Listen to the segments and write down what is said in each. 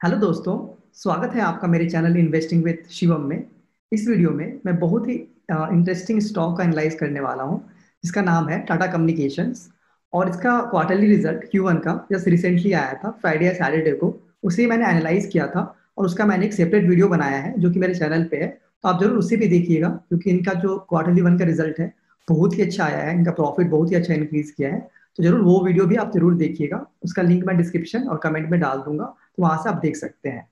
Hello दोस्तों। स्वागत है आपका मेरे चैनल इन्वेस्टिंग विद शिवम में। इस वीडियो में मैं बहुत ही इंटरेस्टिंग स्टॉक का एनालाइज करने वाला हूं जिसका नाम है टाटा कम्युनिकेशंस। और इसका क्वार्टरली रिजल्ट Q1 का जस्ट रिसेंटली आया था फ्राइडे या सैटरडे को। उसे मैंने एनालाइज किया था और उसका मैंने एक सेपरेट वीडियो बनाया है जो कि मेरे चैनल पे है, तो आप जरूर उसे भी देखिएगा क्योंकि इनका जो क्वार्टरली 1 का रिजल्ट है बहुत ही अच्छा आया है। इनका प्रॉफिट बहुत ही अच्छा इंक्रीज किया है। तो जरूर वो वीडियो भी आप जरूर देखिएगा। उसका लिंक मैं डिस्क्रिप्शन और कमेंट में डाल दूंगा, तो वहां से आप देख सकते हैं।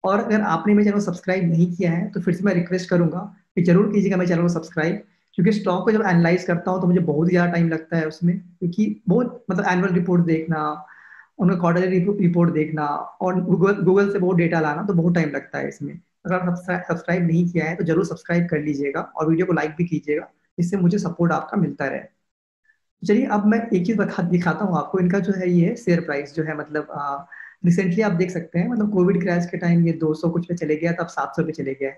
और अगर आपने मेरे चैनल को सब्सक्राइब नहीं किया है तो फिर से मैं रिक्वेस्ट करूंगा कि जरूर कीजिएगा मेरे चैनल को सब्सक्राइब, क्योंकि स्टॉक को जब एनालाइज करता हूँ तो मुझे बहुत ही ज़्यादा टाइम लगता है उसमें, क्योंकि बहुत मतलब एनुअल रिपोर्ट देखना, उनका क्वार्टरली रिपोर्ट देखना और गूगल गूगल से बहुत डेटा लाना, तो बहुत टाइम लगता है इसमें। अगर आप सब्सक्राइब नहीं किया है तो जरूर सब्सक्राइब कर लीजिएगा और वीडियो को लाइक भी कीजिएगा, इससे मुझे सपोर्ट आपका मिलता रहे। चलिए अब मैं एक चीज दिखाता हूँ आपको। इनका जो है ये शेयर प्राइस जो है मतलब रिसेंटली आप देख सकते हैं, मतलब कोविड क्रैश के टाइम ये 200 कुछ पे चले गया, तब 700 पे चले गया।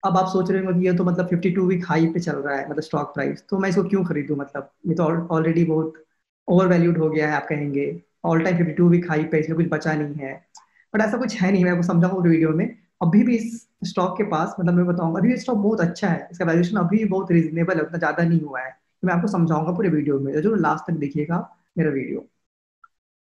अब आप सोच रहे हो कि ये तो मतलब 52 वीक हाई पे चल रहा है मतलब स्टॉक प्राइस, तो मैं इसको क्यों खरीदूं, मतलब ये तो ऑलरेडी बहुत ओवर वैल्यूड हो गया है आप कहेंगे। ऑल टाइम 52 वीक हाई पे इसमें कुछ बचा नहीं है, बट ऐसा कुछ है नहीं। मैं आपको समझाऊंगा वीडियो में। अभी भी इस स्टॉक के पास मतलब मैं बताऊंगा अभी स्टॉक बहुत अच्छा है, इसका वैल्यूएशन अभी भी बहुत रीजनेबल है, उतना ज्यादा नहीं हुआ है। तो मैं आपको समझाऊंगा पूरे वीडियो में, तो जो लास्ट तक देखिएगा मेरा वीडियो।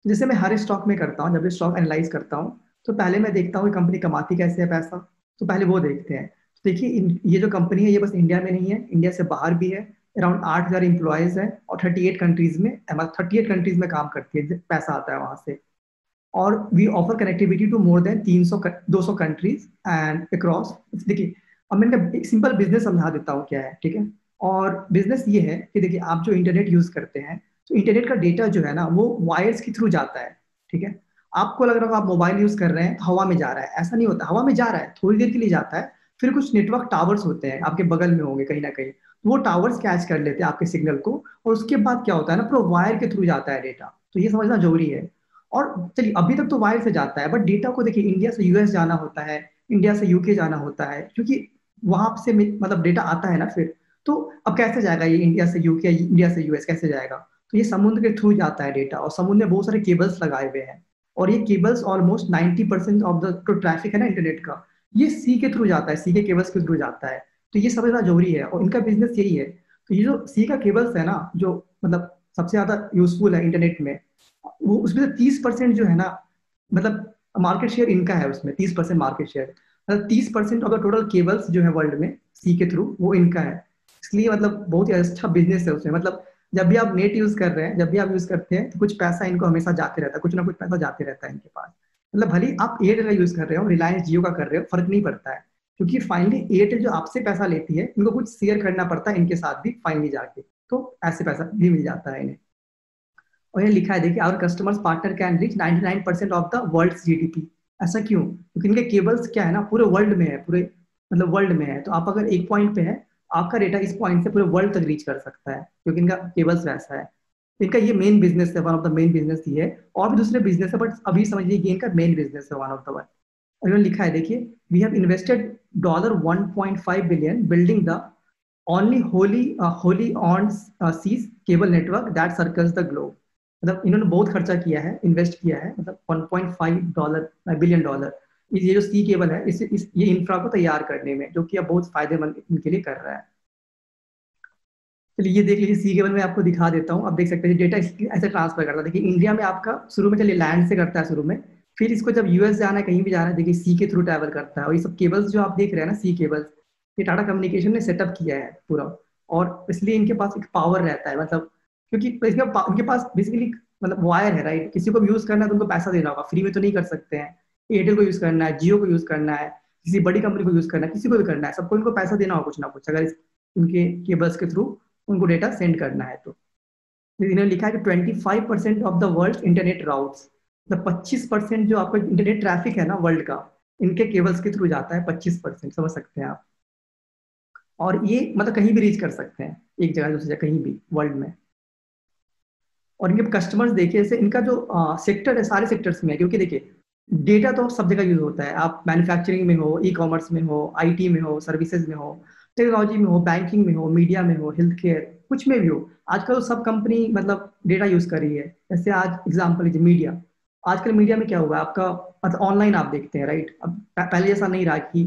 जैसे मैं हर स्टॉक में करता हूँ, जब भी स्टॉक एनालाइज करता हूँ तो पहले मैं देखता हूँ कि कंपनी कमाती कैसे है पैसा। तो पहले वो देखते हैं। तो देखिए ये जो कंपनी है ये बस इंडिया में नहीं है, इंडिया से बाहर भी है। अराउंड 8,000 एम्प्लॉयज है और 38 कंट्रीज में, मतलब 38 कंट्रीज में काम करती है, पैसा आता है वहां से। और we offer connectivity to more than 200 countries and across. देखिए अब मैं इनका एक सिंपल बिजनेस समझा देता हूँ क्या है, ठीक है। और बिजनेस ये है कि देखिए आप जो इंटरनेट यूज करते हैं, तो इंटरनेट का डेटा जो है ना वो वायर्स के थ्रू जाता है, ठीक है। आपको लग रहा होगा आप मोबाइल यूज कर रहे हैं तो हवा में जा रहा है, ऐसा नहीं होता। हवा में जा रहा है, थोड़ी देर के लिए जाता है, फिर कुछ नेटवर्क टावर्स होते हैं आपके बगल में होंगे कहीं ना कहीं, तो वो टावर्स कैच कर लेते हैं आपके सिग्नल को, और उसके बाद क्या होता है ना पूरा वायर के थ्रू जाता है डेटा। तो ये समझना जरूरी है। और चलिए अभी तक तो वायर से जाता है, बट डेटा को देखिए इंडिया से यूएस जाना होता है, इंडिया से यूके जाना होता है, क्योंकि वहां से मतलब डेटा आता है ना फिर। तो अब कैसे जाएगा ये इंडिया से यूके, इंडिया से यूएस कैसे जाएगा? तो ये समुद्र के थ्रू जाता है डेटा, और समुद्र में बहुत सारे केबल्स लगाए हुए हैं। और ये केबल्स ऑलमोस्ट 90% ऑफ द जो ट्रैफिक है ना इंटरनेट का, ये सी के थ्रू जाता है, सी के केबल्स के थ्रू जाता है। तो ये समझना जरूरी है, और इनका बिजनेस यही है। तो ये जो सी का केबल्स है ना, जो मतलब सबसे ज्यादा यूजफुल है इंटरनेट में, वो उसमें से 30% जो है ना, मतलब मार्केट शेयर इनका है, उसमें 30% मार्केट शेयर। मतलब 30% ऑफ द टोटल केबल्स जो है वर्ल्ड में सी के थ्रू, वो इनका है। इसलिए मतलब बहुत ही अच्छा बिजनेस है उसमें। मतलब जब भी आप नेट यूज कर रहे हैं, जब भी आप यूज करते हैं, तो कुछ पैसा इनको हमेशा जाते रहता है, कुछ ना कुछ पैसा जाते रहता है इनके पास। मतलब भले ही आप एयरटेल का यूज कर रहे हो, रिलायंस जियो का कर रहे हो, फर्क नहीं पड़ता है, क्योंकि फाइनली एयरटेल जो आपसे पैसा लेती है, इनको कुछ शेयर करना पड़ता है इनके साथ भी फाइनली जाके। तो ऐसे पैसा भी मिल जाता है इन्हें। और ये लिखा है देखिए, our customers partner can reach 99% of the world GDP. ऐसा क्यों? क्योंकि इनके केबल्स क्या है ना पूरे वर्ल्ड में है, पूरे मतलब वर्ल्ड में है। तो आप अगर एक पॉइंट पे है, आपका डेटा इस पॉइंट से पूरे वर्ल्ड तक रीच कर सकता है, क्योंकि इनका केबल्स वैसा है। इनका ये मेन बिजनेस है, one of the main business ये है। और भी दूसरे बिजनेस है, बट अभी समझिए कि इनका मेन बिजनेस है, वन ऑफ द वन। और इन्होंने लिखा है देखिए, we have invested $1.5 billion building the only wholly owned seas cable network that circles the globe. मतलब इन्होंने बहुत खर्चा किया है, इन्वेस्ट किया है, मतलब $1.5 बिलियन ये जो सी केबल है ये इंफ्रा को तैयार करने में, जो कि अब बहुत फायदेमंद इनके लिए कर रहा है। चलिए ये देख लीजिए, सी केबल में आपको दिखा देता हूँ। आप देख सकते हैं डेटा ऐसे ट्रांसफर करता है। देखिए इंडिया में आपका शुरू में, चलिए लैंड से करता है शुरू में, फिर इसको जब यूएस जाना है, कहीं भी जाना है, देखिए सी के थ्रू ट्रैवल करता है। और ये सब केबल्स जो आप देख रहे हैं ना, सी केबल्स, ये टाटा कम्युनिकेशन ने सेटअप किया है पूरा। और इसलिए इनके पास एक पावर रहता है, मतलब क्योंकि इनके पास बेसिकली मतलब वायर है, राइट। किसी को भी यूज करना है तो उनको पैसा देना होगा, फ्री में तो नहीं कर सकते हैं। एयरटेल को यूज करना है, जियो को यूज करना है, किसी बड़ी कंपनी को यूज करना है, किसी को भी करना है, सबको इनको पैसा देना होगा कुछ ना कुछ, अगर इनके केबल्स के थ्रू उनको डेटा सेंड करना है तो। इन्होंने लिखा है कि 25% of the world internet routes, मतलब 25% जो आपका इंटरनेट ट्रैफिक है ना वर्ल्ड का, इनके केबल्स के थ्रू जाता है। 25% समझ सकते हैं आप। और ये मतलब कहीं भी रीच कर सकते हैं, एक जगह दूसरी जगह कहीं भी वर्ल्ड में। और इनके कस्टमर्स देखिए, जैसे इनका जो सेक्टर है सारे सेक्टर्स में है, क्योंकि देखिए डेटा तो सब जगह यूज होता है। आप मैन्युफैक्चरिंग में हो, ई कॉमर्स में हो, आईटी में हो, सर्विसेज में हो, टेक्नोलॉजी में हो, बैंकिंग में हो, मीडिया में हो, हेल्थ केयर, कुछ में भी हो। आजकल तो सब कंपनी मतलब डेटा यूज कर रही है। जैसे आज एग्जाम्पल लीजिए मीडिया। आजकल मीडिया में क्या हुआ है आपका, मतलब ऑनलाइन आप देखते हैं राइट। अब पहले जैसा नहीं रहा कि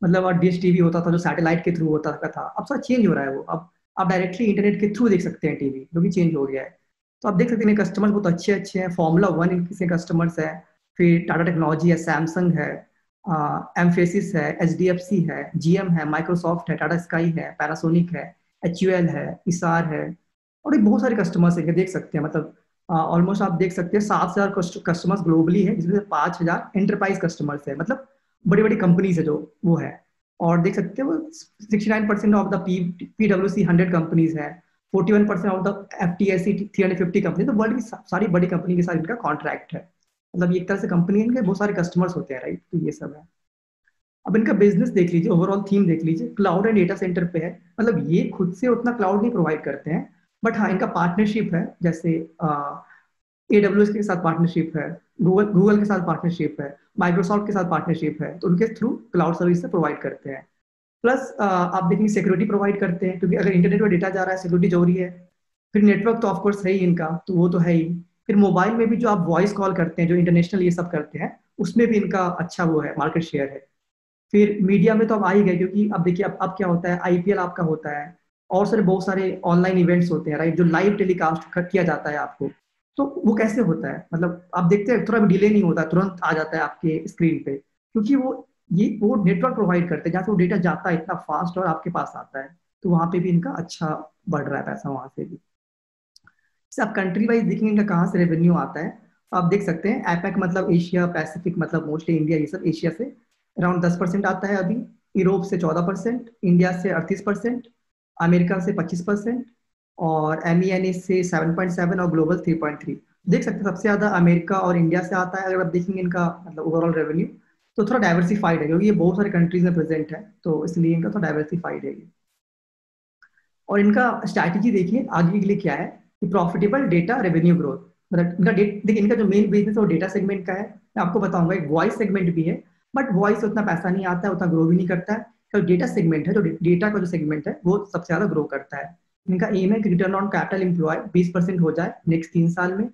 मतलब डिश टीवी होता था जो सैटेलाइट के थ्रू होता था, अब सब चेंज हो रहा है वो। अब आप डायरेक्टली इंटरनेट के थ्रू देख सकते हैं टीवी, जो भी चेंज हो गया है। तो आप देख सकते हैं कस्टमर्स बहुत अच्छे अच्छे हैं, फॉर्मूला वन इनके कस्टमर्स है, फिर टाटा टेक्नोलॉजी है, सैमसंग है, एमफेसिस है, एचडीएफसी है, जीएम है, माइक्रोसॉफ्ट है, टाटा स्काई है, पैनासोनिक है, एचयूएल है, इसार है। और ये बहुत सारे कस्टमर्स है, देख सकते हैं मतलब ऑलमोस्ट आप देख सकते हैं 7,000 कस्टमर्स ग्लोबली है, जिसमें से 5,000 एंटरप्राइज कस्टमर्स है, मतलब बड़ी बड़ी कंपनीज है जो वो है। और देख सकते हैं वो 69% ऑफ द पीडब्ल्यूसी 100 कंपनीज है, 41% ऑफ द एफटीएससी 350 कंपनी, तो वर्ल्ड की सारी बड़ी कंपनी के साथ इनका कॉन्ट्रैक्ट है। मतलब ये एक तरह से कंपनी है, इनके बहुत सारे कस्टमर्स होते हैं राइट, तो ये सब है। अब इनका बिजनेस देख लीजिए, ओवरऑल थीम देख लीजिए, क्लाउड एंड डेटा सेंटर पे है। मतलब ये खुद से उतना क्लाउड नहीं प्रोवाइड करते हैं, बट हाँ इनका पार्टनरशिप है, जैसे AWS के साथ पार्टनरशिप है, गूगल गूगल के साथ पार्टनरशिप है, माइक्रोसॉफ्ट के साथ पार्टनरशिप है, तो उनके थ्रू क्लाउड सर्विस प्रोवाइड करते हैं। प्लस आप देखेंगे सिक्योरिटी प्रोवाइड करते हैं, क्योंकि अगर इंटरनेट पर डेटा जा रहा है सिक्योरिटी जरूरी है। फिर नेटवर्क तो ऑफकोर्स है ही इनका, तो वो तो है ही। फिर मोबाइल में भी जो आप वॉइस कॉल करते हैं, जो इंटरनेशनल ये सब करते हैं, उसमें भी इनका अच्छा वो है, मार्केट शेयर है। फिर मीडिया में तो अब आ ही गए, क्योंकि अब देखिए अब क्या होता है, आईपीएल आपका होता है, और सारे बहुत सारे ऑनलाइन इवेंट्स होते हैं राइट, जो लाइव टेलीकास्ट किया जाता है आपको। तो वो कैसे होता है, मतलब आप देखते हैं थोड़ा भी डिले नहीं होता, तुरंत आ जाता है आपके स्क्रीन पे, क्योंकि वो नेटवर्क प्रोवाइड करते हैं जहाँ से वो डेटा जाता है इतना फास्ट और आपके पास आता है। तो वहां पे भी इनका अच्छा बढ़ रहा है पैसा वहां से भी। जैसे आप कंट्री वाइज देखेंगे इनका कहाँ से रेवेन्यू आता है, तो आप देख सकते हैं एपेक मतलब एशिया पैसिफिक, मतलब मोस्टली इंडिया, ये सब एशिया से अराउंड 10% आता है अभी, यूरोप से 14%, इंडिया से 38%, अमेरिका से 25%, और MENA से 7.7 और ग्लोबल 3.3। देख सकते हैं सबसे ज्यादा अमेरिका और इंडिया से आता है अगर आप देखेंगे इनका मतलब ओवरऑल रेवेन्यू। तो थोड़ा डाइवर्सिफाइड है, क्योंकि ये बहुत सारे कंट्रीज में प्रेजेंट है, तो इसलिए इनका थोड़ा डाइवर्सिफाइड है ये। और इनका स्ट्रैटेजी देखिए आगे के लिए क्या है, कि प्रॉफिटेबल डेटा रेवेन्यू ग्रोथ। मतलब इनका देखिए इनका जो मेन बिजनेस है वो डेटा सेगमेंट का है। मैं आपको बताऊंगा एक वॉइस सेगमेंट भी है, बट वॉइस उतना पैसा नहीं आता है, उतना ग्रो भी नहीं करता है। तो डेटा सेगमेंट है, जो डेटा का जो सेगमेंट है वो सबसे ज्यादा ग्रो करता है। इनका एम है कि रिटर्न ऑन कैपिटल एम्प्लॉय 20% हो जाए नेक्स्ट 3 साल में,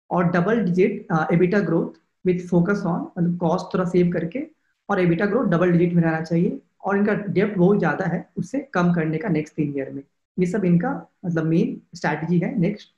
और double digit EBITDA growth with focus on, मतलब कॉस्ट थोड़ा सेव करके, और एबिटा ग्रोथ डबल डिजिट में रहना चाहिए। और इनका डेप्ट बहुत ज्यादा है, उससे कम करने का नेक्स्ट 3 ईयर में। ये सब इनका मतलब मेन स्ट्रैटेजी है नेक्स्ट,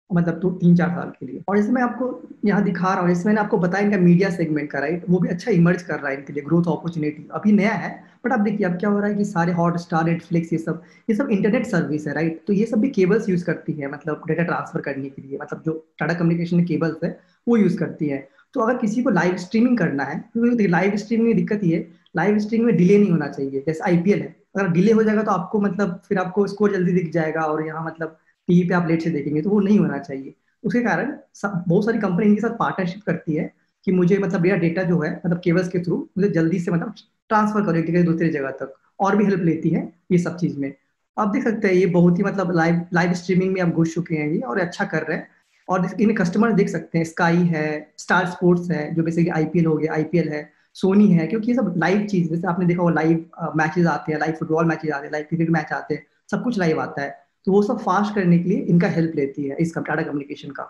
मतलब 3-4 साल के लिए। और इसमें आपको यहाँ दिखा रहा हूँ, इसमें मैंने आपको बताया इनका मीडिया सेगमेंट का राइट, वो भी अच्छा इमर्ज कर रहा है इनके लिए, ग्रोथ अपॉर्चुनिटी अभी नया है। बट आप देखिए अब क्या हो रहा है कि सारे हॉट स्टार, नेटफ्लिक्स, ये सब इंटरनेट सर्विस है राइट, तो ये सब भी केबल्स यूज करती है, मतलब डेटा ट्रांसफर करने के लिए, मतलब जो टाटा कम्युनिकेशन केबल्स है वो यूज करती है। तो अगर किसी को लाइव स्ट्रीमिंग करना है, तो लाइव स्ट्रीमिंग में दिक्कत ये है, लाइव स्ट्रीमिंग में डिले नहीं होना चाहिए, जैसे आईपीएल है, अगर डिले हो जाएगा तो आपको मतलब फिर आपको स्कोर जल्दी दिख जाएगा, और यहाँ मतलब टीवी पे आप लेट से देखेंगे, तो वो नहीं होना चाहिए। उसके कारण बहुत सारी कंपनी इनके साथ पार्टनरशिप करती है, कि मुझे मतलब मेरा डेटा जो है मतलब केबल्स के थ्रू मुझे जल्दी से मतलब ट्रांसफर करो एक जगह से दूसरी जगह तक, और भी हेल्प लेती है ये सब चीज में। आप देख सकते हैं ये बहुत ही मतलब लाइव लाइव स्ट्रीमिंग में आप घुस चुके हैं ये, और अच्छा कर रहे हैं। और इन कस्टमर देख सकते हैं, स्काई है, स्टार स्पोर्ट्स है, जो बेसिकली आईपीएल हो गया, आईपीएल है, सोनी है, क्योंकि ये सब लाइव चीज, जैसे आपने देखा वो लाइव मैचेस आते हैं, लाइव फुटबॉल मैचेस आते हैं, लाइव क्रिकेट मैच आते हैं, सब कुछ लाइव आता है। तो वो सब फास्ट करने के लिए इनका हेल्प लेती है इसका टाटा कम्युनिकेशन का।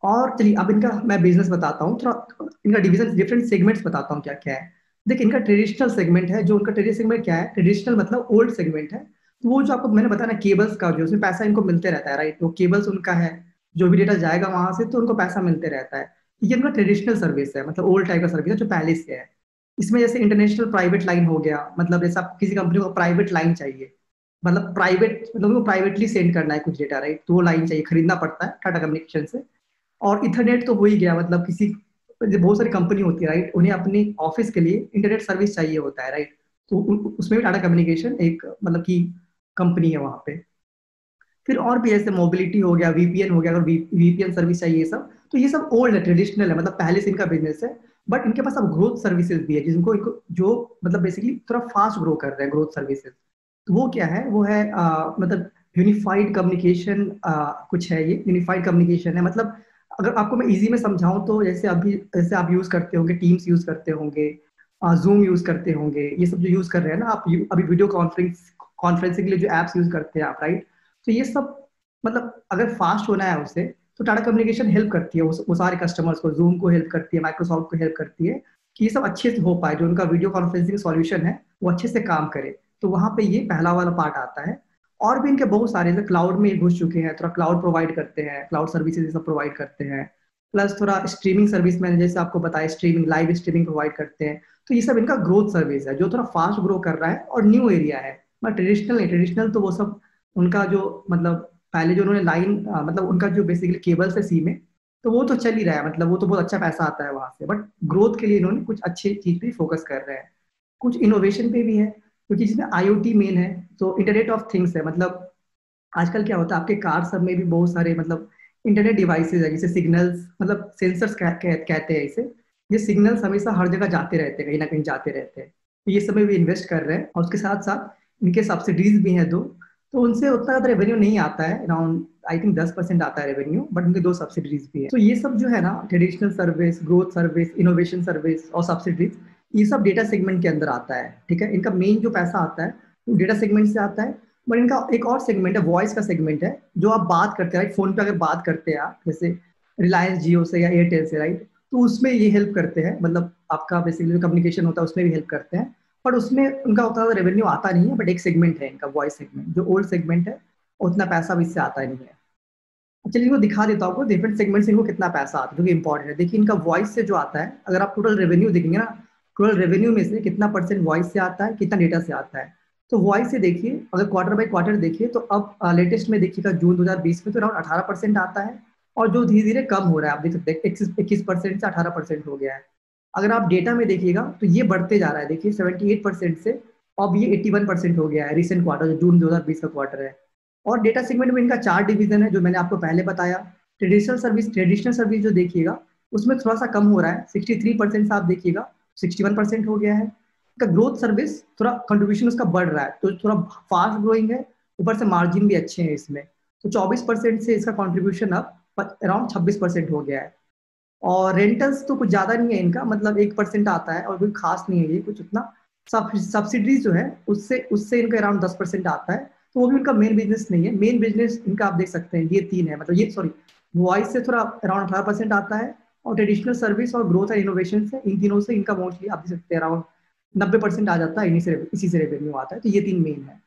और चलिए अब इनका मैं बिजनेस बताता हूँ थोड़ा, इनका डिविजन डिफरेंट सेगमेंट्स बताता हूँ क्या क्या है। देखिए इनका ट्रेडिशनल सेगमेंट है, जो उनका ट्रेडिशनल सेगमेंट क्या है, ट्रेडिशनल मतलब ओल्ड सेगमेंट है। तो वो जो आपको मैंने बताया ना केबल्स का, जो उसमें पैसा इनको मिलते रहता है राइट, वो केबल्स उनका है, जो भी डेटा जाएगा वहां से तो उनको पैसा मिलते रहता है। ये उनका ट्रेडिशनल सर्विस है, मतलब ओल्ड टाइप का सर्विस है जो पहले से है। इसमें जैसे इंटरनेशनल प्राइवेट लाइन हो गया, मतलब जैसे आप किसी कंपनी को प्राइवेट लाइन चाहिए, मतलब प्राइवेट मतलब उनको प्राइवेटली सेंड करना है कुछ डेटा राइट, तो वो लाइन चाहिए, खरीदना पड़ता है टाटा कम्युनिकेशन से। और इथरनेट तो हो ही गया, मतलब किसी बहुत सारी कंपनी होती है राइट, उन्हें अपनी ऑफिस के लिए इंटरनेट सर्विस चाहिए होता है राइट, तो उसमें भी टाटा कम्युनिकेशन एक मतलब की कंपनी है वहां पे। फिर और भी ऐसे मोबिलिटी हो गया, वीपीएन हो गया, अगर वीपीएन सर्विस चाहिए, ये सब तो ये सब ओल्ड है, ट्रेडिशनल है, मतलब पहले से इनका बिजनेस है। बट इनके पास अब ग्रोथ सर्विसेज भी है, जिनको इनको जो मतलब बेसिकली थोड़ा फास्ट ग्रो कर रहे हैं ग्रोथ सर्विसेज। तो वो क्या है, वो है मतलब यूनिफाइड कम्युनिकेशन, कुछ है ये यूनिफाइड कम्युनिकेशन है, मतलब अगर आपको मैं इजी में समझाऊं तो जैसे आप यूज करते होंगे, टीम्स यूज करते होंगे, जूम यूज करते होंगे, ये सब जो यूज कर रहे हैं ना आप, अभी वीडियो कॉन्फ्रेंसिंग के लिए जो एप्स यूज करते हैं आप राइट। तो ये सब मतलब अगर फास्ट होना है उससे, तो टाटा कम्युनिकेशन हेल्प करती है वो सारे कस्टमर्स को, जूम को हेल्प करती है, माइक्रोसॉफ्ट को हेल्प करती है कि ये सब अच्छे से हो पाए, जो उनका वीडियो कॉन्फ्रेंसिंग सॉल्यूशन है वो अच्छे से काम करे। तो वहाँ पे ये पहला वाला पार्ट आता है। और भी इनके बहुत सारे, जैसे क्लाउड में घुस चुके हैं, थोड़ा क्लाउड प्रोवाइड करते हैं, क्लाउड सर्विसेज ये सब प्रोवाइड करते हैं, प्लस थोड़ा स्ट्रीमिंग सर्विस मैंने जैसे आपको बताया, स्ट्रीमिंग लाइव स्ट्रीमिंग प्रोवाइड करते हैं। तो ये सब इनका ग्रोथ सर्विस है जो थोड़ा फास्ट ग्रो कर रहा है और न्यू एरिया है। बट ट्रेडिशनल नहीं, ट्रेडिशनल तो वो सब उनका जो मतलब पहले जो उन्होंने लाइन मतलब उनका जो बेसिकली केबल से सी में, तो वो तो चल ही रहा है, मतलब वो तो बहुत अच्छा पैसा आता है वहां से। बट ग्रोथ के लिए इन्होंने कुछ अच्छी चीज पे फोकस कर रहे हैं, कुछ इनोवेशन पे भी है, क्योंकि जिसमें आईओटी मेन है, तो इंटरनेट ऑफ थिंग्स है। मतलब आजकल क्या होता है आपके कार सब में भी बहुत सारे मतलब इंटरनेट डिवाइसेज है, जैसे सिग्नल्स, मतलब सेंसर्स कहते हैं इसे। ये सिग्नल्स हमेशा हर जगह जाते रहते हैं, कहीं ना कहीं जाते रहते हैं। तो ये सब में भी इन्वेस्ट कर रहे हैं, और उसके साथ साथ इनके सब्सिडीज भी हैं दो। तो उनसे उतना ज्यादा रेवेन्यू नहीं आता है, अराउंड आई थिंक 10% आता है रेवेन्यू, बट उनके दो सब्सिडीज भी है। तो ये सब जो है ना, traditional service, growth service, innovation service और सब्सिडीज, ये सब डेटा सेगमेंट के अंदर आता है। ठीक है, इनका मेन जो पैसा आता है वो डेटा सेगमेंट से आता है। बट इनका एक और सेगमेंट है, वॉइस का सेगमेंट है, जो आप बात करते हैं राइट, फोन पे अगर बात करते हैं आप, जैसे रिलायंस जियो से या एयरटेल से राइट, तो उसमें ये हेल्प करते हैं, मतलब आपका बेसिकली जो कम्युनिकेशन होता है उसमें भी हेल्प करते हैं। बट उसमें उनका उतना रेवेन्यू आता नहीं है, बट एक सेगमेंट है इनका वॉइस सेगमेंट, जो ओल्ड सेगमेंट है, उतना पैसा भी इससे आता नहीं है। चलिए इनको दिखा देता हूँ आपको डिफरेंट सेगमेंट से इनको कितना पैसा आता है, जो कि इंपॉर्टेंट है। देखिए इनका वॉइस से जो आता है, अगर आप टोटल रेवेन्यू देखेंगे ना, टोटल रेवेन्यू में से कितना परसेंट वॉइस से आता है, कितना डेटा से आता है। तो वॉइस से देखिए, अगर क्वार्टर बाय क्वार्टर देखिए, तो अब लेटेस्ट में देखिएगा जून 2020 में तो अराउंड 18% आता है, और जो धीरे धीरे कम हो रहा है, आप देख सकते हैं 21% से 18% हो गया है। अगर आप डेटा में देखिएगा तो ये बढ़ते जा रहा है, देखिए 78% से अब ये 81% हो गया है रिसेंट क्वार्टर, जो जून 2020 का क्वार्टर है। और डेटा सेगमेंट में इनका 4 डिवीजन है, जो मैंने आपको पहले बताया। ट्रेडिशनल सर्विस जो देखिएगा उसमें थोड़ा सा कम हो रहा है, 63% से आप देखिएगा 61% हो गया है। इसका ग्रोथ सर्विस थोड़ा कंट्रीब्यूशन उसका बढ़ रहा है, तो थोड़ा फास्ट ग्रोइंग है, ऊपर से मार्जिन भी अच्छे हैं इसमें। तो 24% से इसका कॉन्ट्रीब्यूशन अब अराउंड 26% हो गया है। और रेंटल्स तो कुछ ज्यादा नहीं है इनका, मतलब 1% आता है, और कोई खास नहीं है ये कुछ उतना। सब्सिडीज जो है उससे उससे इनका अराउंड 10% आता है, तो वो भी उनका मेन बिजनेस नहीं है। मेन बिजनेस इनका आप देख सकते हैं ये तीन है, मतलब ये सॉरी, वॉइस से थोड़ा अराउंड 18% आता है, और ट्रेडिशनल सर्विस और ग्रोथ एंड इनोवेशन से, इन तीनों से इनका मोस्टली आप देख सकते हैं अराउंड 90% आ जाता है, इसी से रेवेन्यू आता है। तो ये तीन मेन है।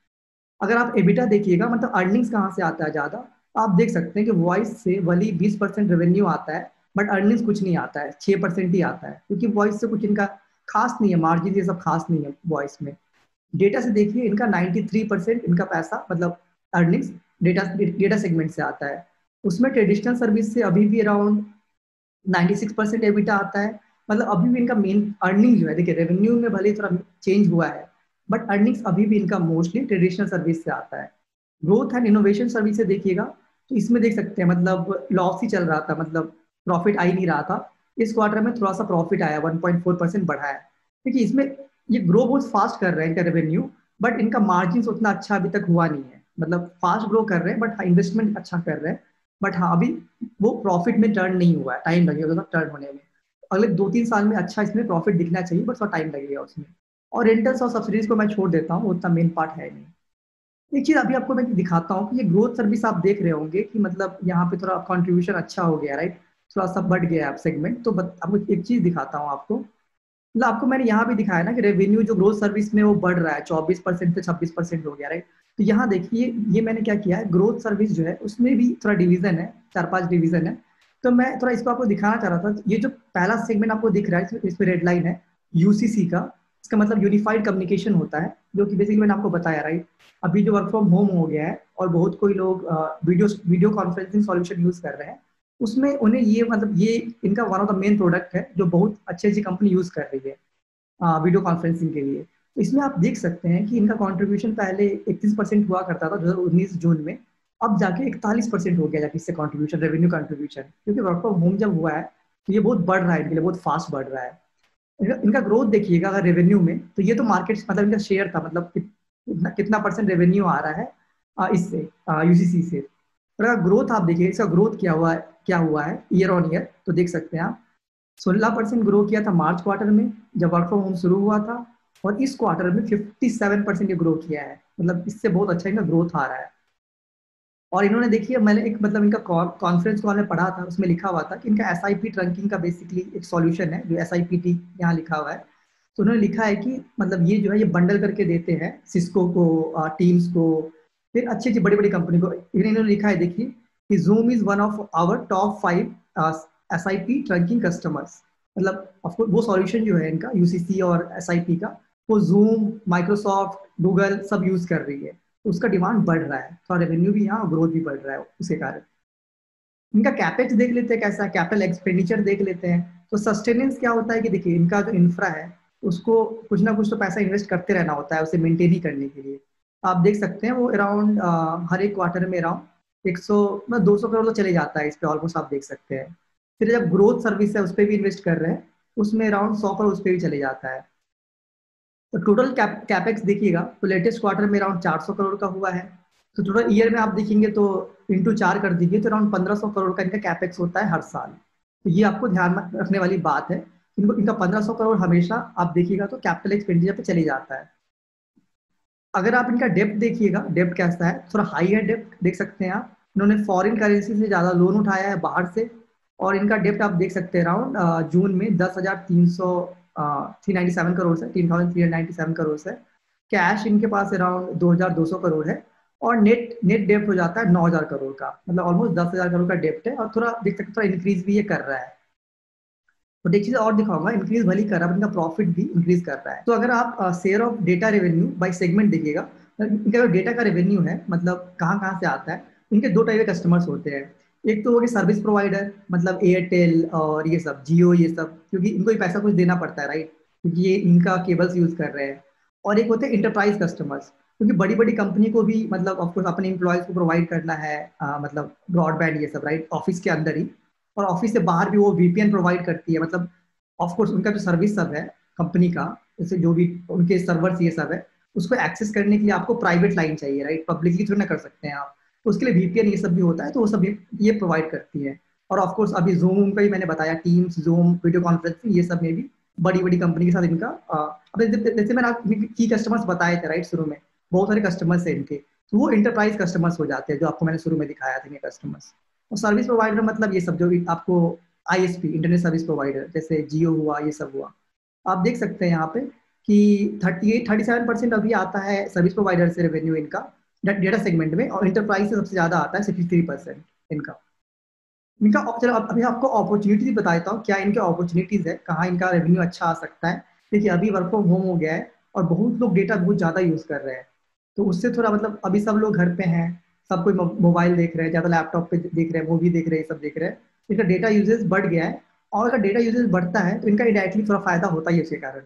अगर आप एबिटा देखिएगा, मतलब अर्निंग्स कहाँ से आता है ज्यादा, तो आप देख सकते हैं कि वॉइस से वही 20% रेवेन्यू आता है, बट अर्निंग्स कुछ नहीं आता है, 6% ही आता है, क्योंकि वॉइस से कुछ इनका खास नहीं है, मार्जिन ये सब खास नहीं है वॉइस में। डेटा से देखिए इनका 93% इनका पैसा, मतलब अर्निंग्स डेटा डेटा सेगमेंट से आता है। उसमें ट्रेडिशनल सर्विस से अभी भी अराउंड 96% एबिटा आता है। मतलब अभी भी इनका मेन अर्निंग जो है, देखिए रेवेन्यू में भले ही थोड़ा चेंज हुआ है, बट अर्निंग्स अभी भी इनका मोस्टली ट्रेडिशनल सर्विस से आता है। ग्रोथ एंड इनोवेशन सर्विस से देखिएगा, तो इसमें देख सकते हैं मतलब लॉस ही चल रहा था, मतलब प्रॉफिट आ ही नहीं रहा था। इस क्वार्टर में थोड़ा सा प्रॉफिट आया, 1.4% बढ़ा है। देखिए इसमें ये ग्रो बहुत फास्ट कर रहे हैं इनका रेवेन्यू, बट इनका मार्जिन उतना अच्छा अभी तक हुआ नहीं है। मतलब फास्ट ग्रो कर रहे हैं, बट इन्वेस्टमेंट अच्छा कर रहे हैं, बट हाँ अभी वो प्रॉफिट में टर्न नहीं हुआ है, टाइम लगेगा टर्न होने में। अगले 2-3 साल में अच्छा इसमें प्रॉफिट दिखना चाहिए, बट थोड़ा टाइम लगेगा उसमें। और रेंटल्स और सब्सिडीज को मैं छोड़ देता हूँ, उतना मेन पार्ट है नहीं। एक चीज अभी आपको मैं दिखाता हूँ कि ये ग्रोथ सर्विस आप देख रहे होंगे कि मतलब यहाँ पे थोड़ा कंट्रीब्यूशन अच्छा हो गया राइट, थोड़ा सा बढ़ गया है सेगमेंट। तो आपको एक चीज दिखाता हूँ आपको, मतलब आपको मैंने यहाँ भी दिखाया ना कि रेवेन्यू जो ग्रोथ सर्विस में वो बढ़ रहा है, 24% से 26% हो गया राइट। तो यहाँ देखिए ये मैंने क्या किया है, ग्रोथ सर्विस जो है उसमें भी थोड़ा डिवीजन है, 4-5 डिवीजन है। तो मैं थोड़ा इसको आपको दिखाना चाह रहा था। ये जो पहला सेगमेंट आपको दिख रहा है, इसमें रेड लाइन है यूसीसी का, इसका मतलब यूनिफाइड कम्युनिकेशन होता है, जो कि बेसिकली मैंने आपको बताया राइट। अभी जो वर्क फ्रॉम होम हो गया है और बहुत कोई लोग video video conferencing solution use कर रहे हैं, उसमें उन्हें ये मतलब ये इनका one of the main product है, जो बहुत अच्छी अच्छी कंपनी यूज कर रही है वीडियो कॉन्फ्रेंसिंग के लिए। तो इसमें आप देख सकते हैं कि इनका कंट्रीब्यूशन पहले 31% हुआ करता था 2019 जून में, अब जाके 41% हो गया जाके इससे कंट्रीब्यूशन, रेवेन्यू कंट्रीब्यूशन, क्योंकि वर्क फ्रॉम होम जब हुआ है तो ये बहुत बढ़ रहा है इनके लिए, बहुत फास्ट बढ़ रहा है। इनका ग्रोथ देखिएगा अगर रेवेन्यू में, तो ये तो मार्केट मतलब इनका शेयर था, मतलब कितना कितना परसेंट रेवेन्यू आ रहा है इससे, यूसीसी से। और अगर ग्रोथ आप देखिए, इसका ग्रोथ क्या हुआ है ईयर ऑन ईयर, तो देख सकते हैं आप 16% ग्रो किया था मार्च क्वार्टर में जब वर्क फ्रॉम होम शुरू हुआ था, और इस क्वार्टर में 57% ग्रो किया है। मतलब इससे बहुत अच्छा इनका ग्रोथ आ रहा है। और इन्होंने देखिए, मैंने एक मतलब इनका कॉन्फ्रेंस कॉल में पढ़ा था, उसमें लिखा हुआ था कि इनका एसआईपी ट्रंकिंग का बेसिकली एक सॉल्यूशन है, जो एसआईपीटी यहाँ लिखा हुआ है। तो उन्होंने लिखा है कि मतलब ये जो है ये बंडल करके देते हैं सिस्को को, टीम्स को, फिर अच्छी अच्छी बड़ी बड़ी कंपनी को। इन्हें इन्होंने लिखा है देखिए कि Zoom is one of our top 5 SIP trunking customers. मतलब ऑफकोर्स वो सॉल्यूशन जो है इनका यूसीसी और एसआईपी का, वो जूम, माइक्रोसॉफ्ट, गूगल सब यूज कर रही है। तो उसका डिमांड बढ़ रहा है, थोड़ा रेवेन्यू भी यहाँ, ग्रोथ भी बढ़ रहा है उसके कारण। इनका कैपेक्स देख लेते हैं कैसा है, कैपिटल एक्सपेंडिचर देख लेते हैं। तो सस्टेनेंस क्या होता है कि देखिए इनका जो इंफ्रा है उसको कुछ ना कुछ तो पैसा इन्वेस्ट करते रहना होता है उसे मेंटेन ही करने के लिए। आप देख सकते हैं वो अराउंड हर एक क्वार्टर में अराउंड 100 मतलब 200 करोड़ तो चले जाता है इस पे ऑलमोस्ट, आप देख सकते हैं। फिर जब ग्रोथ सर्विस है उस पर भी इन्वेस्ट कर रहे हैं, उसमें अराउंड 100 करोड़ उस पर भी चले जाता है। तो टोटल कैपेक्स देखिएगा तो लेटेस्ट क्वार्टर में अराउंड 400 करोड़ का हुआ है। तो टोटल ईयर में आप देखेंगे तो इंटू 4 कर दीजिए तो अराउंड 1500 करोड़ का इनका कैपेक्स होता है हर साल। तो ये आपको ध्यान में रखने वाली बात है। इनको इनका 1500 करोड़ हमेशा आप देखिएगा तो कैपिटल एक्सपेंडिचर पे चले जाता है। अगर आप इनका डेप्थ देखिएगा, डेप्थ कैसा है, थोड़ा हाई है डेप्थ, देख सकते हैं आप। इन्होंने फॉरेन करेंसी से ज्यादा लोन उठाया है बाहर से। और इनका डेप्थ आप देख सकते हैं अराउंड जून में 10,397 करोड़ से, 10,397 करोड़ से। कैश इनके पास अराउंड 2,200 करोड़ है। और नेट नेट डेप्थ हो जाता है 9,000 करोड़ का, मतलब ऑलमोस्ट 10,000 करोड़ का डेप्थ है। और थोड़ा देख सकते हैं, थोड़ा इंक्रीज भी ये कर रहा है। तो एक चीज और दिखाऊंगा, इंक्रीज भली कर रहा है, इनका प्रॉफिट भी इंक्रीज कर रहा है। तो अगर आप share of data revenue by segment देखिएगा, इनका जो डेटा का रेवेन्यू है मतलब कहाँ कहाँ से आता है। इनके दो टाइप के कस्टमर्स होते हैं। एक तो हो गए सर्विस प्रोवाइडर, मतलब एयरटेल और ये सब, जियो, ये सब, क्योंकि इनको ही पैसा कुछ देना पड़ता है, राइट, क्योंकि ये इनका केबल्स यूज कर रहे हैं। और एक होते हैं इंटरप्राइज कस्टमर्स, क्योंकि बड़ी बड़ी कंपनी को भी मतलब ऑफकोर्स अपने एम्प्लॉयज को प्रोवाइड करना है, मतलब ब्रॉडबैंड ये सब, राइट, ऑफिस के अंदर ही। और ऑफिस से बाहर भी वो वीपीएन प्रोवाइड करती है। मतलब ऑफ कोर्स उनका जो सर्विस सब है कंपनी का, जैसे जो भी उनके सर्वर्स ये सब है, उसको एक्सेस करने के लिए आपको प्राइवेट लाइन चाहिए, राइट, पब्लिकली थोड़ी ना कर सकते हैं आप। तो उसके लिए वीपीएन ये सब भी होता है, तो वो सब ये प्रोवाइड करती है। और ऑफ कोर्स अभी जूम का ही मैंने बताया, टीम्स, जूम, वीडियो कॉन्फ्रेंसिंग, ये सब में भी बड़ी बड़ी कंपनी के साथ इनका अब जैसे मैंने की कस्टमर्स बताए थे राइट शुरू में, बहुत सारे कस्टमर्स है इनके। तो वो इंटरप्राइज कस्टमर्स हो जाते हैं, जो आपको मैंने शुरू में दिखाया था ये कस्टमर्स। और सर्विस प्रोवाइडर मतलब ये सब जो भी आपको आईएसपी, इंटरनेट सर्विस प्रोवाइडर, जैसे जियो हुआ, ये सब हुआ। आप देख सकते हैं यहाँ पे कि 37% अभी आता है सर्विस प्रोवाइडर से रेवेन्यू इनका डेटा सेगमेंट में, और इंटरप्राइज से सबसे ज्यादा आता है 63% इनका। इनका चलो अभी आपको अपॉर्चुनिटीज बता देता हूँ, क्या इनके अपॉर्चुनिटीज है, कहाँ इनका रेवेन्यू अच्छा आ सकता है। देखिए अभी वर्क फ्रॉम होम हो गया है और बहुत लोग डेटा बहुत ज्यादा यूज कर रहे हैं। तो उससे थोड़ा मतलब अभी सब लोग घर पे हैं, सब कोई मोबाइल देख रहे हैं, ज्यादा लैपटॉप पे देख रहे हैं, मूवी देख रहे हैं, सब देख रहे हैं। इनका डेटा यूजेज बढ़ गया है। और अगर डेटा यूजेज बढ़ता है तो इनका डायरेक्टली थोड़ा फायदा होता ही है उसके कारण।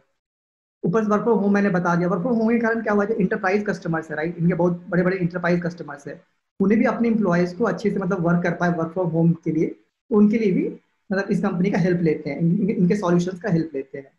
ऊपर से वर्क फ्रॉम होम मैंने बता दिया, वर्क फ्रॉम होम के कारण क्या हुआ है, इंटरप्राइज कस्टमर्स है, राइट, इनके बहुत बड़े बड़े इंटरप्राइज कस्टमर्स है। उन्हें भी अपने इंप्लॉयज को अच्छे से मतलब वर्क कर पाए वर्क फ्रॉम होम के लिए, तो उनके लिए भी मतलब इस कंपनी का हेल्प लेते हैं, इनके सॉल्यूशंस का हेल्प लेते हैं।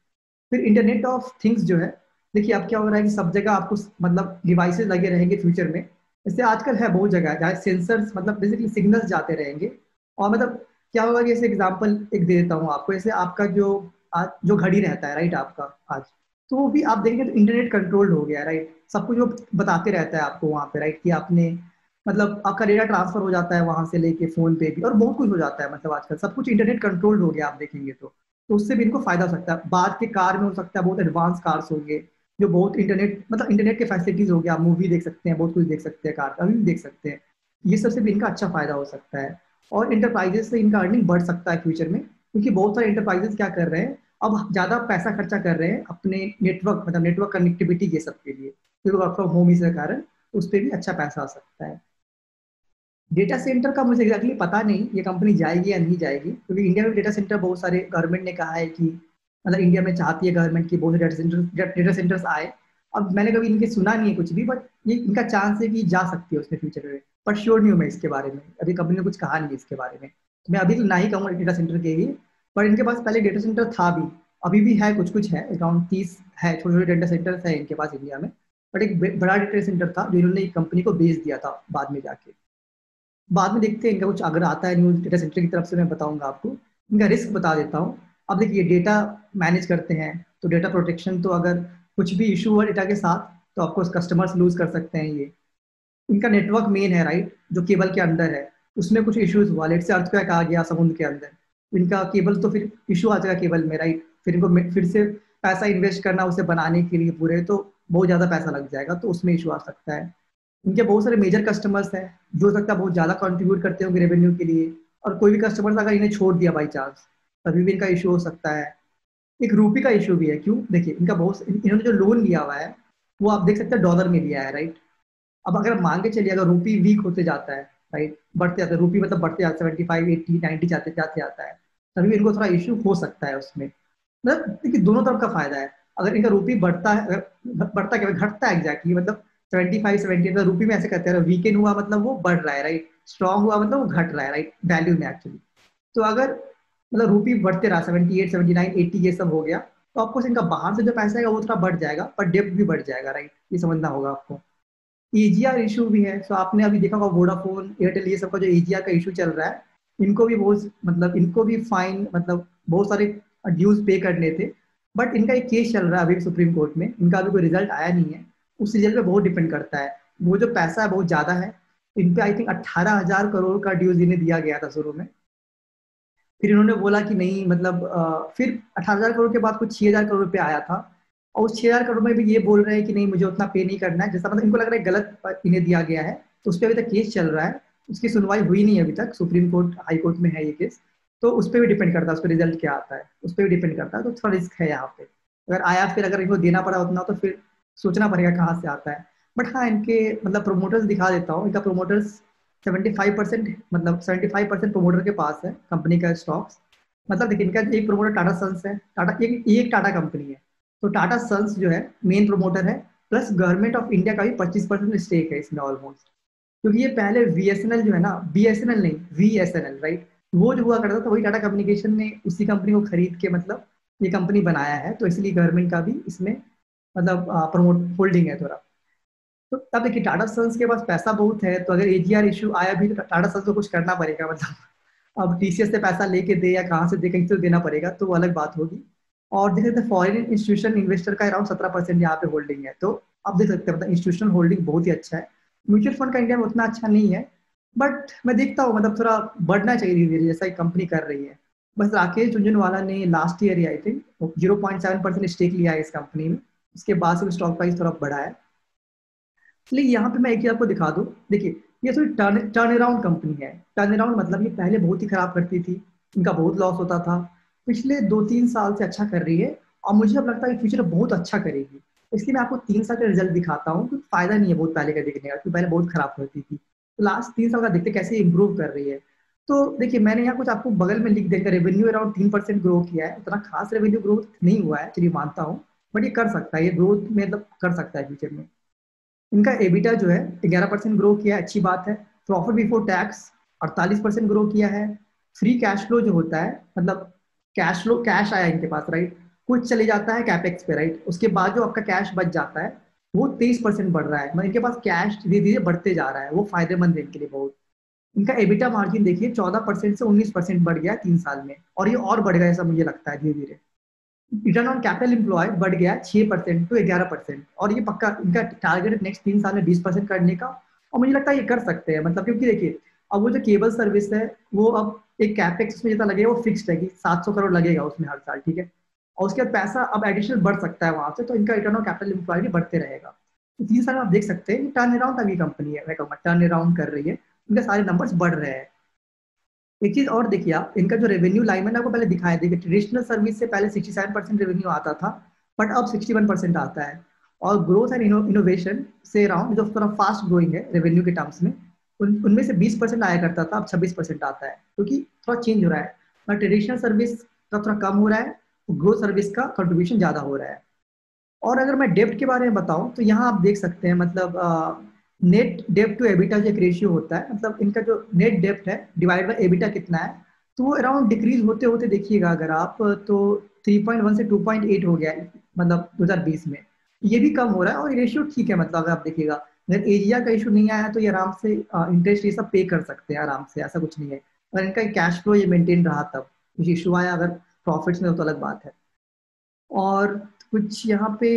फिर इंटरनेट ऑफ थिंग्स जो है, देखिए अब क्या हो रहा है कि सब जगह आपको मतलब डिवाइसेस लगे रहेंगे फ्यूचर में। जैसे आजकल है बहुत जगह जहाँ सेंसर्स मतलब बेसिकली सिग्नल्स जाते रहेंगे। और मतलब क्या होगा कि जैसे एग्जांपल एक दे देता हूँ आपको, जैसे आपका जो आज जो घड़ी रहता है राइट आपका आज, तो वो भी आप देखेंगे तो इंटरनेट कंट्रोल्ड हो गया है, राइट। सब कुछ वो बताते रहता है आपको वहाँ पे, राइट, कि आपने मतलब आपका डेटा ट्रांसफर हो जाता है वहां से लेके फोन पे भी, और बहुत कुछ हो जाता है। मतलब आजकल सब कुछ इंटरनेट कंट्रोल्ड हो गया आप देखेंगे तो उससे भी इनको फायदा हो सकता है। बाद के कार में हो सकता है बहुत एडवांस कार्स होंगे, जो बहुत इंटरनेट मतलब इंटरनेट के फैसिलिटीज हो गया, आप मूवी देख सकते हैं, बहुत कुछ देख सकते हैं, कार का भी देख सकते हैं। ये सबसे भी इनका अच्छा फायदा हो सकता है। और इंटरप्राइजेस से इनका अर्निंग बढ़ सकता है फ्यूचर में, क्योंकि बहुत सारे इंटरप्राइजेस क्या कर रहे हैं, अब ज्यादा पैसा खर्चा कर रहे हैं अपने नेटवर्क मतलब नेटवर्क कनेक्टिविटी ये सब के लिए, क्योंकि वर्क फ्रॉम होम इसके कारण उस पर भी अच्छा पैसा आ सकता है। डेटा सेंटर का मुझे एग्जैक्टली पता नहीं ये कंपनी जाएगी या नहीं जाएगी, क्योंकि इंडिया में डेटा सेंटर बहुत सारे गवर्नमेंट ने कहा है कि मतलब इंडिया में चाहती है गवर्नमेंट की बहुत से डेटा सेंटर्स आए। अब मैंने कभी इनके सुना नहीं है कुछ भी, बट ये इनका चांस है कि जा सकती है उसमें फ्यूचर में। बट श्योर नहीं हूँ मैं इसके बारे में, अभी कंपनी ने कुछ कहा नहीं है इसके बारे में, तो मैं अभी तो ना ही कहूँगा डेटा सेंटर के लिए। पर इनके पास पहले डेटा सेंटर था भी, अभी भी है, कुछ कुछ है, अराउंड 30 है छोटे छोटे डेटा सेंटर है इनके पास इंडिया में। बट एक बड़ा डेटा सेंटर था जो इन्होंने कंपनी को बेच दिया था बाद में जाके। बाद में देखते हैं इनका कुछ अगर आता है न्यूज डेटा सेंटर की तरफ से, मैं बताऊंगा आपको। इनका रिस्क बता देता हूँ। अब देखिए डेटा मैनेज करते हैं तो डेटा प्रोटेक्शन, तो अगर कुछ भी इशू हुआ डेटा के साथ तो ऑफकोर्स कस्टमर्स लूज कर सकते हैं ये। इनका नेटवर्क मेन है राइट, जो केबल के अंदर है, उसमें कुछ इश्यूज हुआ, लेट से अर्थक्वेक आ गया समुद्र के अंदर, इनका केबल तो फिर इशू आ जाएगा केबल में राइट, फिर इनको फिर से पैसा इन्वेस्ट करना उसे बनाने के लिए पूरे, तो बहुत ज्यादा पैसा लग जाएगा, तो उसमें इशू आ सकता है। इनके बहुत सारे मेजर कस्टमर्स हैं जो हो सकता है बहुत ज्यादा कंट्रीब्यूट करते होंगे रेवेन्यू के लिए, और कोई भी कस्टमर्स अगर इन्हें छोड़ दिया बाई चांस, तभी भी इनका इशू हो सकता है। एक रूपी का इशू भी है, क्यों देखिए इनका बहुत इन्होंने जो लोन लिया हुआ है वो आप देख सकते हैं डॉलर में लिया है राइट। अब अगर मान के चलिए अगर रूपी वीक होते जाता है राइट, बढ़ते जाता है रूपी, मतलब बढ़ते जाता है 75 80 90 जाते जाते जाता है, तभी इनको थोड़ा इशू हो सकता है उसमें। मतलब देखिए दोनों तरफ का फायदा है। अगर इनका रूपी बढ़ता है, बढ़ता क्या घटता है एग्जैक्टली, मतलब 75 70, मतलब रूपी में ऐसे कहते हैं वीकेंड हुआ मतलब वो बढ़ रहा है राइट, स्ट्रांग हुआ मतलब वो घट रहा है राइट वैल्यू में एक्चुअली। तो अगर मतलब रूपी बढ़ते रहा 78 79 80 ये सब हो गया, तो आपको इनका बाहर से जो पैसा है वो थोड़ा बढ़ जाएगा, पर डेप्थ भी बढ़ जाएगा राइट, ये समझना होगा आपको। एजीआर इशू भी है, तो आपने अभी देखा होगा वोडाफोन एयरटेल ये सब का जो एजीआर का इशू चल रहा है, इनको भी बहुत मतलब इनको भी फाइन मतलब बहुत सारे ड्यूज पे करने थे। बट इनका एक केस चल रहा है अभी सुप्रीम कोर्ट में, इनका अभी कोई रिजल्ट आया नहीं है, उस रिजल्ट पे बहुत डिपेंड करता है। वो जो पैसा है बहुत ज्यादा है, इन पे आई थिंक 18,000 करोड़ का ड्यूज इन्हें दिया गया था शुरू में। फिर इन्होंने बोला कि नहीं मतलब फिर 18,000 करोड़ के बाद कुछ 6,000 करोड़ रुपये आया था, और उस 6,000 करोड़ में भी ये बोल रहे हैं कि नहीं मुझे उतना पे नहीं करना है, जैसा मतलब इनको लग रहा है गलत इन्हें दिया गया है। तो उस पर अभी तक केस चल रहा है, उसकी सुनवाई हुई नहीं है अभी तक, सुप्रीम कोर्ट हाई कोर्ट में है ये केस। तो उस पर भी डिपेंड करता है, उस पर रिजल्ट क्या आता है उस पर भी डिपेंड करता है, तो थोड़ा रिस्क है यहाँ पे। अगर आया फिर अगर इनको देना पड़ा उतना, तो फिर सोचना पड़ेगा कहाँ से आता है। बट हाँ इनके मतलब प्रोमोटर्स दिखा देता हूँ, इनका प्रोमोटर्स 75%, मतलब 75% प्रोमोटर के पास है कंपनी का स्टॉक्स। मतलब देखिए इनका एक प्रोमोटर टाटा सन्स है, टाटा एक टाटा कंपनी है, तो टाटा सन्स जो है मेन प्रोमोटर है, प्लस गवर्नमेंट ऑफ इंडिया का भी 25% स्टेक है इसमें ऑलमोस्ट। क्योंकि ये पहले वीएसएनएल जो है ना, बीएसएनएल नहीं वीएसएनएल राइट, वो जो हुआ करता था वही टाटा कम्युनिकेशन ने उसी कंपनी को खरीद के मतलब ये कंपनी बनाया है, तो इसलिए गवर्नमेंट का भी इसमें मतलब प्रमोट होल्डिंग है थोड़ा। तो तब देखिए टाटा सन्स के पास पैसा बहुत है, तो अगर एजीआर इशू आया भी तो टाटा सन्स को कुछ करना पड़ेगा मतलब अब टीसीएस से पैसा लेके दे या कहाँ से दे, कहीं से तो देना पड़ेगा, तो वो अलग बात होगी। और देख सकते हैं फॉरेन इंस्टीट्यूशन इन्वेस्टर का अराउंड 17% यहाँ पे होल्डिंग है, तो आप देख सकते हैं मतलब इंस्टीट्यूशनल होल्डिंग बहुत ही अच्छा है। म्यूचुअल फंड का इंडिया में उतना अच्छा नहीं है, बट मैं देखता हूँ मतलब थोड़ा बढ़ना चाहिए धीरे धीरे जैसा कंपनी कर रही है। बस राकेश झुंझुनवाला ने लास्ट ईयर ही आई थिंक 0.7% स्टेक लिया है इस कंपनी में, उसके बाद से स्टॉक प्राइस थोड़ा बढ़ा है। इसलिए यहाँ पे मैं एक चीज आपको दिखा दूं, देखिए ये थोड़ी टर्न अराउंड कंपनी है। टर्न अराउंड मतलब ये पहले बहुत ही खराब करती थी, इनका बहुत लॉस होता था, पिछले 2 3 साल से अच्छा कर रही है, और मुझे अब लगता है फ्यूचर बहुत अच्छा करेगी। इसलिए मैं आपको 3 साल का रिजल्ट दिखाता हूँ, क्योंकि फायदा नहीं है बहुत पहले का देखने का, क्योंकि पहले बहुत खराब करती थी, तो लास्ट 3 साल का देखते कैसे इंप्रूव कर रही है। तो देखिए मैंने यहाँ कुछ आपको बगल में लिख देकर, रेवेन्यू अराउंड 3% ग्रो किया है, उतना खास रेवेन्यू ग्रोथ नहीं हुआ है चलिए मानता हूँ, बट ये कर सकता है, ये ग्रोथ मतलब कर सकता है फ्यूचर में। इनका एबिटा जो है 11% ग्रो किया है, अच्छी बात है। प्रॉफिट बिफोर टैक्स 48% ग्रो किया है। फ्री कैश फ्लो जो होता है मतलब कैश फ्लो, कैश आया इनके पास राइट, कुछ चले जाता है कैपेक्स पे राइट, उसके बाद जो आपका कैश बच जाता है वो 23% बढ़ रहा है, मतलब इनके पास कैश धीरे धीरे बढ़ते जा रहा है, वो फायदेमंद है इनके लिए बहुत। इनका एबिटा मार्जिन देखिए 14% से 19% बढ़ गया है 3 साल में, और ये और बढ़ेगा ऐसा मुझे लगता है धीरे धीरे। रिटर्न ऑन कैपिटल एम्प्लॉय बढ़ गया है 6% टू 11%, और ये पक्का इनका टारगेट है नेक्स्ट 3 साल में 20% करने का, और मुझे लगता है ये कर सकते हैं, मतलब क्योंकि देखिए अब वो जो केबल सर्विस है वो अब एक कैपेक्स में जितना लगेगा वो फिक्स्ड है कि 700 करोड़ लगेगा उसमें हर साल, ठीक है, और उसके बाद पैसा अब एडिशनल बढ़ सकता है वहां से, तो इनका रिटर्न ऑन कैपिटल एम्प्लॉय भी बढ़ते रहेगा। तो 3 साल में आप देख सकते हैं टर्न अराउंड अभी कंपनी है, मैं कहूँगा टर्न अराउंड कर रही है, इनके सारे नंबर्स बढ़ रहे हैं। एक चीज और देखिए आप, इनका जो रेवेन्यू लाइन मैंने आपको पहले दिखाया, देखिए ट्रेडिशनल सर्विस से पहले 67% रेवेन्यू आता था, बट अब 61% आता है। और ग्रोथ एंड इनोवेशन से अराउंड जो थोड़ा फास्ट ग्रोइंग है रेवेन्यू के टर्म्स में, उनमें से 20% आया करता था, अब 26% आता है, क्योंकि थोड़ा चेंज हो रहा है, और ट्रेडिशनल सर्विस का थोड़ा कम हो रहा है, ग्रोथ सर्विस का कंट्रीब्यूशन ज्यादा हो रहा है। और अगर मैं डेप्ट के बारे में बताऊं तो यहाँ आप देख सकते हैं मतलब नेट डेप्ट टू एबिटा जो एक रेशियो होता है, मतलब इनका जो नेट डेप्ट है डिवाइड बाय एबिटा कितना है, तो वो अराउंड डिक्रीज होते होते देखिएगा अगर आप, तो 3.1 से 2.8 हो गया है मतलब 2020 में। ये भी कम हो रहा है, और रेशियो ठीक है, मतलब अगर आप देखिएगा अगर एजिया का इशू नहीं आया तो ये आराम से इंटरेस्ट ये सब पे कर सकते हैं आराम से, ऐसा कुछ नहीं है। अगर इनका कैश फ्लो ये मेंटेन रहा तब, कुछ इशू आया अगर प्रॉफिट्स में, तो अलग बात है। और कुछ यहाँ पे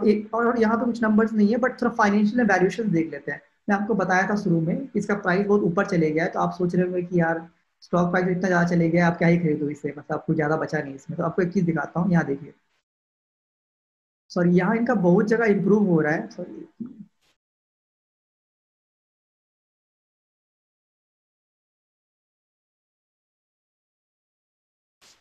एक और यहाँ पे कुछ नंबर्स नहीं है, बट थोड़ा फाइनेंशियल वैल्यूएशन देख लेते हैं। मैं आपको बताया था शुरू में कि इसका प्राइस बहुत ऊपर चले गया है, तो आप सोच रहे होंगे कि यार स्टॉक प्राइस इतना ज़्यादा चले गया, आप क्या ही खरीदो इसे, मतलब आपको ज़्यादा बचा नहीं इसमें। तो आपको एक चीज़ दिखाता हूँ, यहाँ देखिए। सॉरी, यहाँ इनका बहुत जगह इंप्रूव हो रहा है, सॉरी।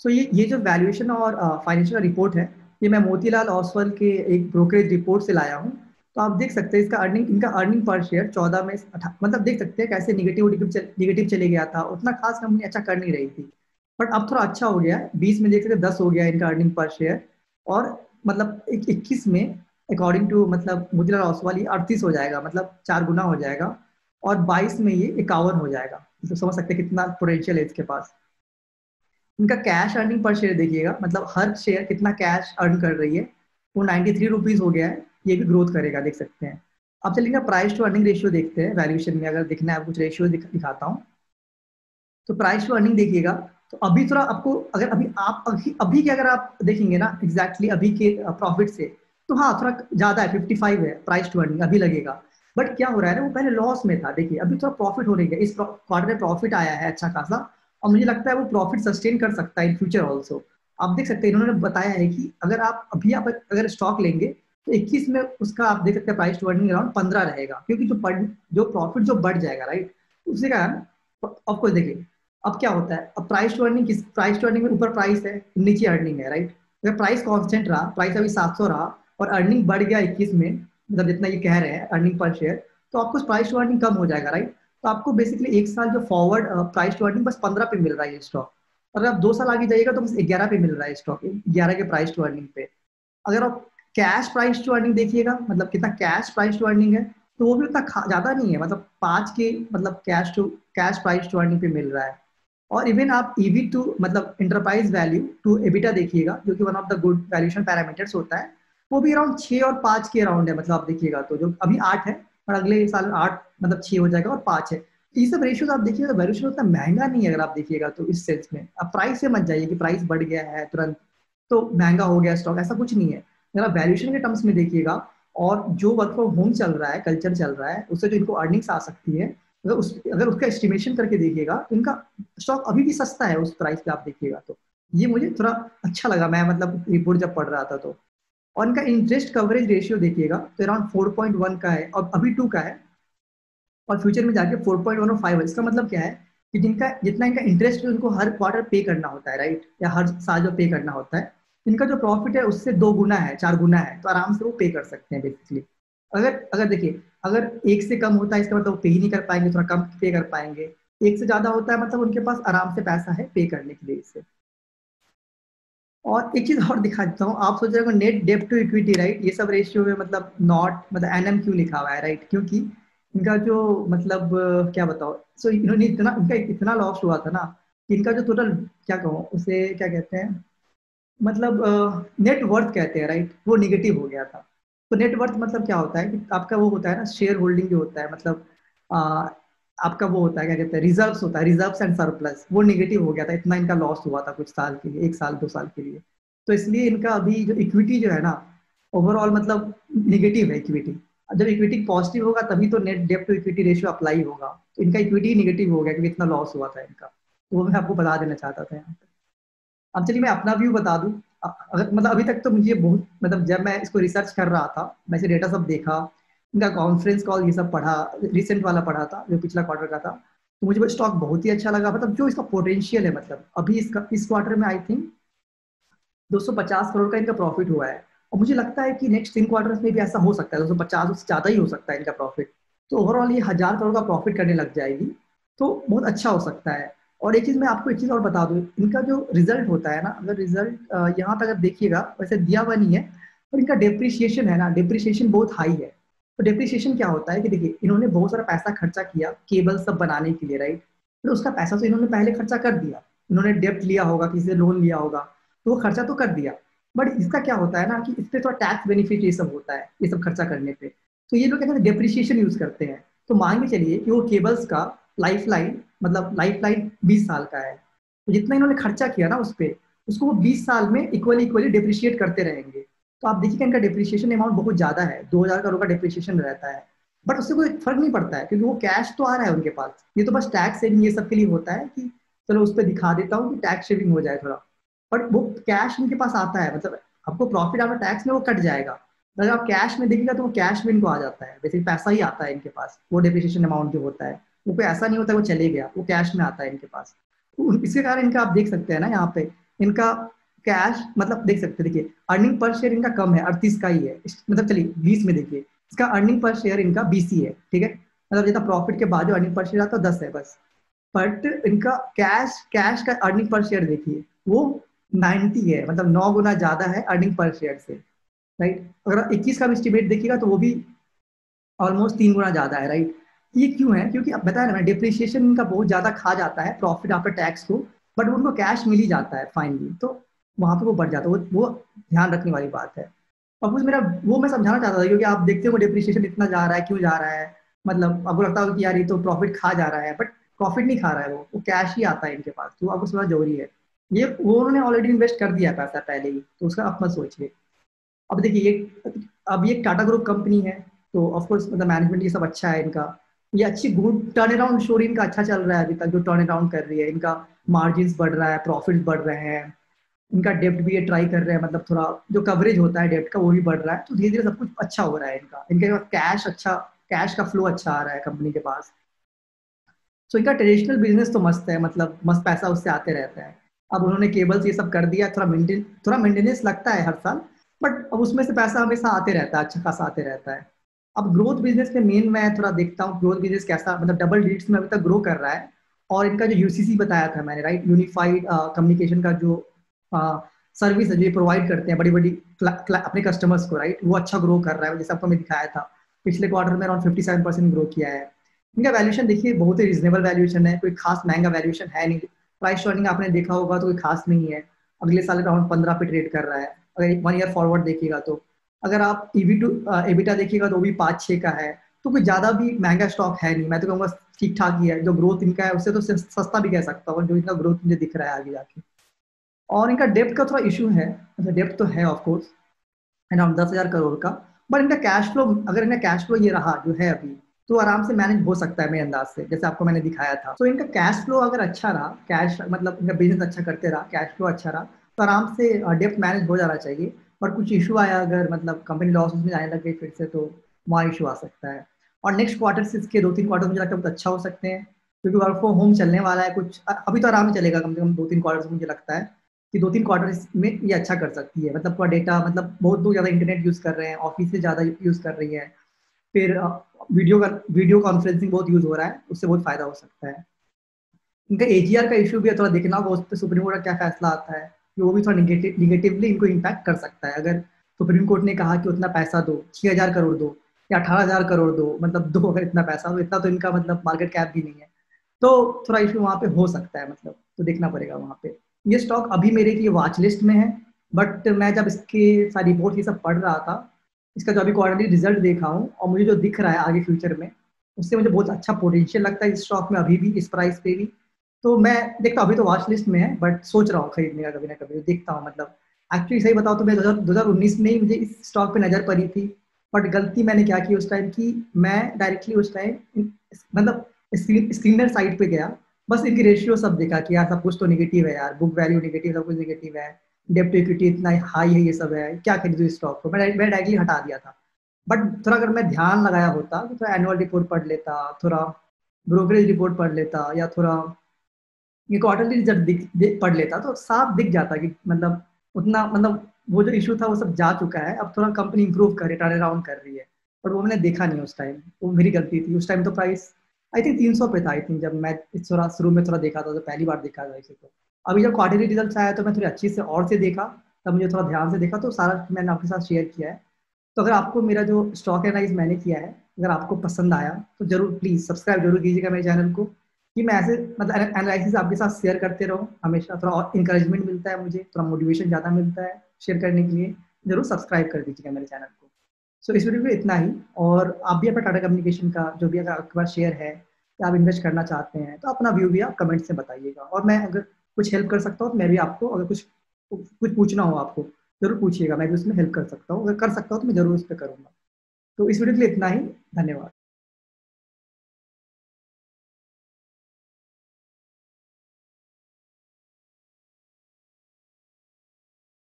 सो ये जो वैल्यूएशन और फाइनेंशियल रिपोर्ट है, ये मैं मोतीलाल ओसवाल के एक ब्रोकरेज रिपोर्ट से लाया हूँ। तो आप देख सकते हैं इसका अर्निंग, इनका अर्निंग पर शेयर 14 में मतलब देख सकते हैं कैसे निगेटिव चले गया था, उतना खास कंपनी अच्छा कर नहीं रही थी। बट अब थोड़ा अच्छा हो गया है, 20 में देख सकते हैं 10 हो गया है इनका अर्निंग पर शेयर। और मतलब 21 में अकॉर्डिंग टू मतलब मोतीलाल ओसवाल ये 38 हो जाएगा, मतलब 4 गुना हो जाएगा। और 22 में ये 51 हो जाएगा। तो समझ सकते हैं कितना पोटेंशियल है इसके पास। इनका कैश अर्निंग पर शेयर देखिएगा, मतलब हर शेयर कितना कैश अर्न कर रही है। वो 93 रुपीज हो गया है, ये भी ग्रोथ करेगा, देख सकते हैं। अब चलिए प्राइस टू अर्निंग रेशियो देखते हैं, वैल्यूएशन में अगर देखना है कुछ रेशियो दिखाता हूँ। तो प्राइस टू अर्निंग देखिएगा, तो अभी थोड़ा आपको अगर अभी के अगर आप देखेंगे ना एग्जैक्टली अभी के प्रॉफिट से, तो हाँ थोड़ा ज्यादा है, 55 है प्राइस टू अर्निंग अभी लगेगा। बट क्या हो रहा है ना, वो पहले लॉस में था, देखिए अभी थोड़ा प्रॉफिट होने गया, इस क्वार्टर में प्रॉफिट आया है अच्छा खासा। और मुझे लगता है वो प्रॉफिट सस्टेन कर सकता है इन फ्यूचर ऑल्सो। आप देख सकते हैं इन्होंने बताया है कि अगर आप अगर स्टॉक लेंगे तो 21 में उसका आप देख सकते हैं प्राइस टू अर्निंग अराउंड 15 रहेगा, क्योंकि जो प्रॉफिट जो बढ़ जाएगा, राइट, उसी का ऑफकोर्स देखिए। अब क्या होता है, अब प्राइस टू अर्निंग में ऊपर प्राइस है, नीचे अर्निंग है, राइट। अगर प्राइस कांस्टेंट रहा, प्राइस अभी 700 रहा और अर्निंग बढ़ गया 21 में, मतलब जितना ये कह रहे हैं अर्निंग पर शेयर, तो आपको प्राइस टू अर्निंग कम हो जाएगा, राइट। तो आपको बेसिकली एक साल जो फॉरवर्ड प्राइस टू अर्निंग बस 15 पे मिल रहा है ये स्टॉक। अगर आप 2 साल आगे जाइएगा तो बस 11 पे मिल रहा है स्टॉक, 11 के प्राइस टू अर्निंग पे। अगर आप कैश प्राइस टू अर्निंग देखिएगा, मतलब कितना कैश प्राइस टू अर्निंग है, तो वो भी उतना ज्यादा नहीं है, मतलब 5 के मतलब कैश प्राइस टू अर्निंग पे मिल रहा है। और इवन आप ईवी टू मतलब इंटरप्राइज वैल्यू टू एबिटा देखिएगा, जो कि one of the good valuation parameters होता है, वो भी अराउंड 6 और 5 के अराउंड है। मतलब आप देखिएगा तो जो अभी 8 है और अगले साल 8 मतलब 6 हो जाएगा और 5 है। तो ये सब रेशियोज आप देखिएगा तो वैल्यूएशन उतना महंगा नहीं है, अगर आप देखिएगा तो इस सेंस में। अब प्राइस से मत जाइए कि प्राइस बढ़ गया है तुरंत तो महंगा हो गया स्टॉक, ऐसा कुछ नहीं है। अगर आप वैल्यूएशन के टर्म्स में देखिएगा और जो वर्क फ्रॉम होम चल रहा है, कल्चर चल रहा है, उससे जो इनको अर्निंग्स आ सकती है, अगर उसका एस्टिमेशन करके देखिएगा तो इनका स्टॉक अभी भी सस्ता है उस प्राइस पे आप देखिएगा तो। ये मुझे थोड़ा अच्छा लगा, मैं मतलब रिपोर्ट जब पढ़ रहा था तो। और इनका इंटरेस्ट कवरेज रेशियो देखिएगा तो अराउंड 4.1 का है और अभी 2 का है, और फ्यूचर में जाके 4.1 और 5 है। इसका मतलब क्या है कि जिनका जितना इनका इंटरेस्ट उनको हर क्वार्टर पे करना होता है, राइट, या हर साल जो पे करना होता है, इनका जो प्रॉफिट है उससे 2 गुना है, 4 गुना है, तो आराम से वो पे कर सकते हैं बेसिकली। अगर अगर देखिए, अगर एक से कम होता है इसका मतलब वो पे ही नहीं कर पाएंगे, थोड़ा कम पे कर पाएंगे। एक से ज्यादा होता है मतलब उनके पास आराम से पैसा है पे करने के लिए इससे। और एक चीज और दिखा देता हूँ, आप सोच रहे हो नेट डेब्ट टू इक्विटी, राइट, ये सब रेशियो में मतलब नॉट मतलब एनएम क्यों लिखा हुआ है, राइट, क्योंकि इनका जो मतलब क्या बताओ, सो इन्होंने इनका इतना लॉस हुआ था ना कि इनका जो टोटल क्या कहूँ उसे क्या कहते हैं, मतलब नेट वर्थ कहते हैं, राइट, वो निगेटिव हो गया था। तो नेट वर्थ मतलब क्या होता है कि आपका वो होता है ना शेयर होल्डिंग जो होता है, मतलब आपका वो होता है क्या कहते हैं रिजर्व्स होता है, रिजर्व्स एंड सरप्लस, वो निगेटिव हो गया था, इतना इनका लॉस हुआ था कुछ साल के लिए, 1 साल 2 साल के लिए। तो इसलिए इनका अभी जो इक्विटी जो है ना, ओवरऑल मतलब निगेटिव है इक्विटी। जब इक्विटी पॉजिटिव होगा तभी तो नेट डेब्ट टू इक्विटी रेशियो अप्लाई होगा। तो इनका इक्विटी निगेटिव हो गया क्योंकि इतना लॉस हुआ था इनका। तो वो मैं आपको बता देना चाहता था यहाँ पे। अब चलिए मैं अपना व्यू बता दूं। अगर मतलब अभी तक तो मुझे बहुत मतलब जब मैं इसको रिसर्च कर रहा था, मैं इसे डेटा सब देखा, इनका कॉन्फ्रेंस कॉल ये सब पढ़ा, रिसेंट वाला पढ़ा था जो पिछला क्वार्टर का था, तो मुझे वो स्टॉक बहुत ही अच्छा लगा। मतलब जो इसका पोटेंशियल है, मतलब अभी इसका इस क्वार्टर में आई थिंक 250 करोड़ का इनका प्रॉफिट हुआ है। और मुझे लगता है कि नेक्स्ट 3 क्वार्टर्स में भी ऐसा हो सकता है, 250 उससे ज्यादा ही हो सकता है इनका प्रॉफिट। तो ओवरऑल ये 1000 करोड़ का प्रॉफिट करने लग जाएगी, तो बहुत अच्छा हो सकता है। और एक चीज मैं आपको एक चीज और बता दूं, इनका जो रिजल्ट होता है ना, अगर रिजल्ट यहाँ पे अगर देखिएगा, वैसे दिया हुआ नहीं है, पर इनका डेप्रिसिएशन है ना, डेप्रिसिएशन बहुत हाई है। तो डेप्रिसिएशन क्या होता है कि देखिए इन्होंने बहुत सारा पैसा खर्चा किया केबल सब बनाने के लिए, राइट, फिर उसका पैसा तो इन्होंने पहले खर्चा कर दिया, इन्होंने डेप्ट लिया होगा, किसी से लोन लिया होगा, तो वो खर्चा तो कर दिया। बट इसका क्या होता है ना कि इस पे थोड़ा टैक्स बेनिफिट ये सब होता है, ये सब खर्चा करने पे। तो ये लोग कहते हैं डेप्रिसिएशन यूज करते हैं। तो मान के चलिए कि वो केबल्स का लाइफ लाइन 20 साल का है, तो जितना इन्होंने खर्चा किया ना उस पे, उसको वो 20 साल में इक्वली इक्वली डिप्रिशिएट करते रहेंगे। तो आप देखिए इनका डिप्रिशिएशन अमाउंट बहुत ज्यादा है, 2000 करोड़ का डिप्रिशिएशन रहता है। बट उससे कोई फर्क नहीं पड़ता है क्योंकि वो कैश तो आ रहा है उनके पास। ये तो बस टैक्स सेविंग ये सब के लिए होता है कि चलो उस पर दिखा देता हूँ कि टैक्स सेविंग हो जाए थोड़ा। बट वो कैश उनके पास आता है, मतलब आपको प्रॉफिट आफ्टर टैक्स में वो कट जाएगा। अगर आप कैश में देखिएगा तो वो कैश में इनको आ जाता है, वैसे पैसा ही आता है इनके पास, वो डेप्रिसिएशन अमाउंट जो होता है वो कोई ऐसा नहीं होता है वो चले गया, वो कैश में आता है इनके पास। तो इसके कारण इनका आप देख सकते हैं ना यहाँ पे, इनका कैश मतलब देख सकते हैं, देखिए अर्निंग पर शेयर इनका कम है, 38 का ही है, मतलब चलिए 20 में देखिए इसका अर्निंग पर शेयर इनका 20 ही है, ठीक है। मतलब जितना प्रॉफिट के बाद जो अर्निंग पर शेयर आता है 10 है बस। बट इनका कैश कैश का अर्निंग पर शेयर देखिए वो 90 है, मतलब 9 गुना ज्यादा है अर्निंग पर शेयर से, राइट। अगर 21 का भी एस्टिमेट देखिएगा तो वो भी ऑलमोस्ट 3 गुना ज्यादा है, राइट। ये क्यों है? क्योंकि अब बताया ना, डिप्रिसिएशन इनका बहुत ज्यादा खा जाता है प्रॉफिट आफ्टर टैक्स को, बट उनको कैश मिल ही जाता है फाइनली, तो वहां पे वो बढ़ जाता है, वो ध्यान रखने वाली बात है। अब उस मेरा वो मैं समझाना चाहता था, क्योंकि आप देखते हो डिप्रिसिएशन इतना जा रहा है, क्यों जा रहा है? मतलब आपको लगता होगा कि यार ये तो प्रॉफिट खा जा रहा है, बट प्रॉफिट नहीं खा रहा है, वो कैश ही आता है इनके पास, तो आपको समझना जरूरी है। ये वो उन्होंने ऑलरेडी इन्वेस्ट कर दिया पैसा पहले ही, तो उसका आप मत सोचिए। अब देखिए ये, अब ये टाटा ग्रुप कंपनी है, तो ऑफकोर्स मतलब मैनेजमेंट ये सब अच्छा है इनका, ये अच्छी गुड टर्न अराउंड स्टोरी इनका अच्छा चल रहा है अभी तक, जो टर्न अराउंड कर रही है, इनका मार्जिन बढ़ रहा है, प्रॉफिट बढ़ रहे हैं, इनका डेप्ट भी ये ट्राई कर रहे हैं, मतलब थोड़ा जो कवरेज होता है डेप्ट का वो भी बढ़ रहा है, तो धीरे धीरे सब कुछ अच्छा हो रहा है इनका, इनके पास कैश अच्छा, कैश का फ्लो अच्छा आ रहा है कंपनी के पास। सो इनका ट्रेडिशनल बिजनेस तो मस्त है, मतलब मस्त पैसा उससे आते रहता है। अब उन्होंने केबल्स ये सब कर दिया, थोड़ा मेंटेनेंस लगता है हर साल, बट अब उसमें से पैसा हमेशा आते रहता है, अच्छा खासा आते रहता है। अब ग्रोथ बिजनेस में मेन मैं थोड़ा देखता हूँ ग्रोथ बिजनेस कैसा, मतलब डबल डिजिट्स में अभी तक ग्रो कर रहा है। और इनका जो यूसीसी बताया था मैंने, राइट, यूनिफाइड कम्युनिकेशन का जो सर्विस है जो ये प्रोवाइड करते हैं बड़ी बड़ी अपने कस्टमर्स को, राइट, वो अच्छा ग्रो कर रहा है, जैसे आपको मैं दिखाया था। पिछले क्वार्टर में अराउंड 57% ग्रो किया है। इनका वैल्यूएशन देखिए बहुत ही रिजनेबल वैल्यूएशन है, कोई खास महंगा वैल्यूएशन है नहीं। प्राइस अर्निंग आपने देखा होगा तो कोई खास नहीं है। अगले साल अराउंड 15 पे ट्रेड कर रहा है, अगर 1 ईयर फॉरवर्ड देखिएगा तो। अगर आप ईवी टू एबिटा देखिएगा तो वो भी 5-6 का है। तो कोई ज्यादा भी महंगा स्टॉक है नहीं, मैं तो कहूँगा ठीक ठाक ही है। जो ग्रोथ इनका है उससे तो सस्ता भी कह सकता हूँ, जो इनका ग्रोथ मुझे दिख रहा है आगे जाके। और इनका डेप्थ का थोड़ा इशू है, मतलब डेप्थ तो है ऑफकोर्स, अराउंड 10,000 करोड़ का। बट इनका कैश फ्लो, अगर इनका कैश फ्लो ये रहा जो है अभी, तो आराम से मैनेज हो सकता है मेरे अंदाज से, जैसे आपको मैंने दिखाया था। तो इनका कैश फ्लो अगर अच्छा रहा, कैश मतलब इनका बिजनेस अच्छा करते रहा, कैश फ्लो अच्छा रहा, तो आराम से डेप्थ मैनेज हो जाना चाहिए। और कुछ इशू आया, अगर मतलब कंपनी लॉस में जाने लग गई फिर से, तो वहाँ इशू आ सकता है। और नेक्स्ट क्वार्टर से इसके 2-3 क्वार्टर मुझे लगता है बहुत अच्छा हो सकते हैं, क्योंकि वर्क फ्रॉम होम चलने वाला है कुछ, अभी तो आराम से चलेगा कम से कम 2-3 क्वार्टर से, मुझे लगता है कि 2-3 क्वार्टर में ये अच्छा कर सकती है। मतलब पूरा डेटा, मतलब बहुत लोग ज्यादा इंटरनेट यूज कर रहे हैं, ऑफिस से ज्यादा यूज कर रही है। फिर वीडियो कॉन्फ्रेंसिंग बहुत यूज हो रहा है, उससे बहुत फायदा हो सकता है। इनका एजीआर का इशू भी है, थोड़ा देखना होगा उस पर सुप्रीम कोर्ट का क्या फैसला आता है, कि वो भी थोड़ा निगेटिवली इनको इम्पैक्ट कर सकता है। अगर सुप्रीम कोर्ट ने कहा कि उतना पैसा दो, 6,000 करोड़ दो या 18,000 करोड़ दो, मतलब दो अगर इतना पैसा, तो इतना तो इनका मतलब मार्केट कैप भी नहीं है, तो थोड़ा इशू वहां पे हो सकता है, मतलब तो देखना पड़ेगा वहां पे। ये स्टॉक अभी मेरे की वॉच लिस्ट में है, बट मैं जब इसके सारी रिपोर्ट ये सब पढ़ रहा था, इसका जो अभी क्वार्टरली रिजल्ट देखा हूँ और मुझे जो दिख रहा है आगे फ्यूचर में, उससे मुझे बहुत अच्छा पोटेंशियल लगता है इस स्टॉक में अभी भी, इस प्राइस पे भी। तो मैं देखता हूँ, अभी तो वॉच लिस्ट में है, बट सोच रहा हूँ खरीदने का कभी ना कभी, तो देखता हूँ। मतलब एक्चुअली सही बताओ तो मैं 2019 में ही मुझे इस स्टॉक पे नजर पड़ी थी, बट गलती मैंने क्या की उस टाइम की, मैं डायरेक्टली उस टाइम मतलब स्क्रीनर साइट पे गया, बस इनकी रेशियो सब देखा कि यार सब कुछ तो निगेटिव है यार, बुक वैल्यू निगेटिव, सब कुछ निगेटिव है, डेप्ट इक्विटी इतना हाई है, ये सब है, क्या खरीदूं इस स्टॉक को, मैं डायरेक्टली हटा दिया था। बट थोड़ा अगर मैं ध्यान लगाया होता तो थोड़ा एनुअल रिपोर्ट पढ़ लेता, थोड़ा ब्रोकरेज रिपोर्ट पढ़ लेता, या थोड़ा ये क्वार्टरली रिजल्ट पढ़ लेता, तो साफ दिख जाता कि मतलब उतना, मतलब वो जो इशू था वो सब जा चुका है, अब थोड़ा कंपनी इंप्रूव कर रही है, टर्न अराउंड कर रही है। पर वो मैंने देखा नहीं उस टाइम, वो मेरी गलती थी। उस टाइम तो प्राइस आई थिंक 300 पे था, आई थिंक, जब मैं इस थोड़ा शुरू में थोड़ा देखा था, तो पहली बार देखा था इसे। तो अभी जब क्वार्टरली रिजल्ट आया तो मैं थोड़ी अच्छी से और से देखा, तब मुझे थोड़ा ध्यान से देखा, तो सारा मैंने आपके साथ शेयर किया है। तो अगर आपको मेरा जो स्टॉक एनालाइज मैंने किया है, अगर आपको पसंद आया तो जरूर प्लीज सब्सक्राइब जरूर कीजिएगा मेरे चैनल को, कि मैं ऐसे मतलब एनालिसिस आपके साथ शेयर करते रहूँ हमेशा, थोड़ा और इंकरेजमेंट मिलता है मुझे, थोड़ा मोटिवेशन ज़्यादा मिलता है शेयर करने के लिए। जरूर सब्सक्राइब कर दीजिएगा मेरे चैनल को। सो इस वीडियो में इतना ही। और आप भी अपना टाटा कम्युनिकेशन का जो भी अगर आपके पास शेयर है या आप इन्वेस्ट करना चाहते हैं, तो अपना व्यू भी आप कमेंट से बताइएगा, और मैं अगर कुछ हेल्प कर सकता हूँ तो मैं भी आपको, अगर कुछ कुछ पूछना हो आपको, जरूर पूछिएगा, मैं भी उसमें हेल्प कर सकता हूँ, अगर कर सकता हूँ तो मैं जरूर उस पर करूँगा। तो इस वीडियो के लिए इतना ही। धन्यवाद।